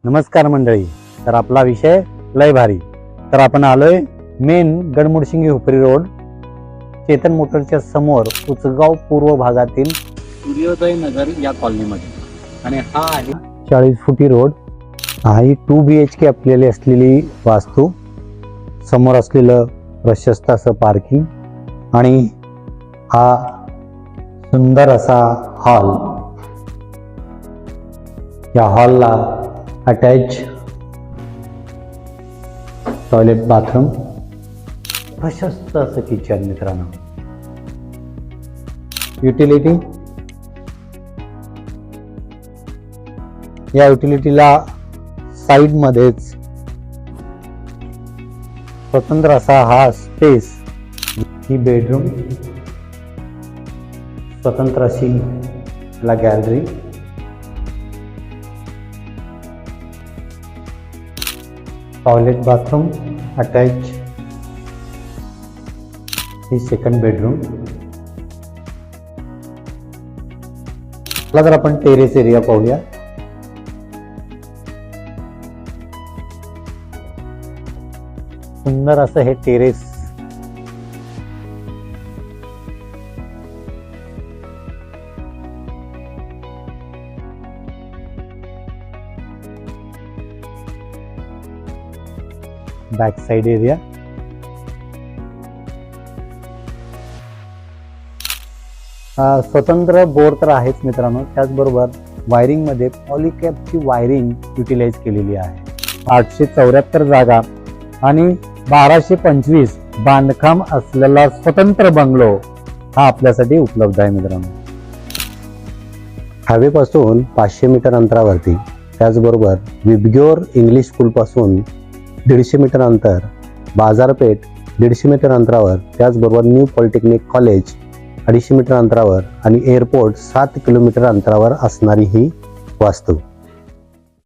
नमस्कार मंडळी. तर आपला विषय लय भारी. तर आपण आलोय मेन गडमुडशिंगी हुपरी रोड, चेतन मोटरच्या समोर उचगाव पूर्व भागातील सूर्योदय नगर या कॉलनीमध्ये. आणि हा आहे 40 फुटी रोड. हा ही 2 BHK आपल्याला असलेली वास्तू, समोर असलेलं प्रशस्त असं पार्किंग आणि हा सुंदर असा हॉल. या हॉलला अटॅच टॉयलेट, बाथरूम, प्रशस्त असं किचन. मित्रांनो, युटिलिटी, या युटिलिटीला साइड मध्येच स्वतंत्र असा हा स्पेस. ही बेडरूम, स्वतंत्र अशी गॅलरी, टॉयलेट, बाथरूम अटॅच. ही सेकंड बेडरूम. तर आपण टेरेस एरिया पाहूया. सुंदर असं हे टेरेस. Back side area. स्वतंत्र बोर तर आहेच मित्रांनो, त्याचबरोबर वायरिंग मध्ये पॉलिकॅपची वायरिंग युटिलाइज केलेली आहे. 874 जागा आणि 1225 बांधकाम असलेला स्वतंत्र बंगलो हा आपल्यासाठी उपलब्ध आहे मित्रांनो. हायवेपासून 500 मीटर अंतरावरती, त्याचबरोबर विबग्योर इंग्लिश स्कूल पासून 150 मीटर अंतर, बाजारपेठ 150 मीटर अंतरावर, त्याचबरोबर न्यू पॉलिटेक्निक कॉलेज 250 मीटर अंतरावर आणि एअरपोर्ट 7 किलोमीटर अंतरावर असणारी ही वास्तू.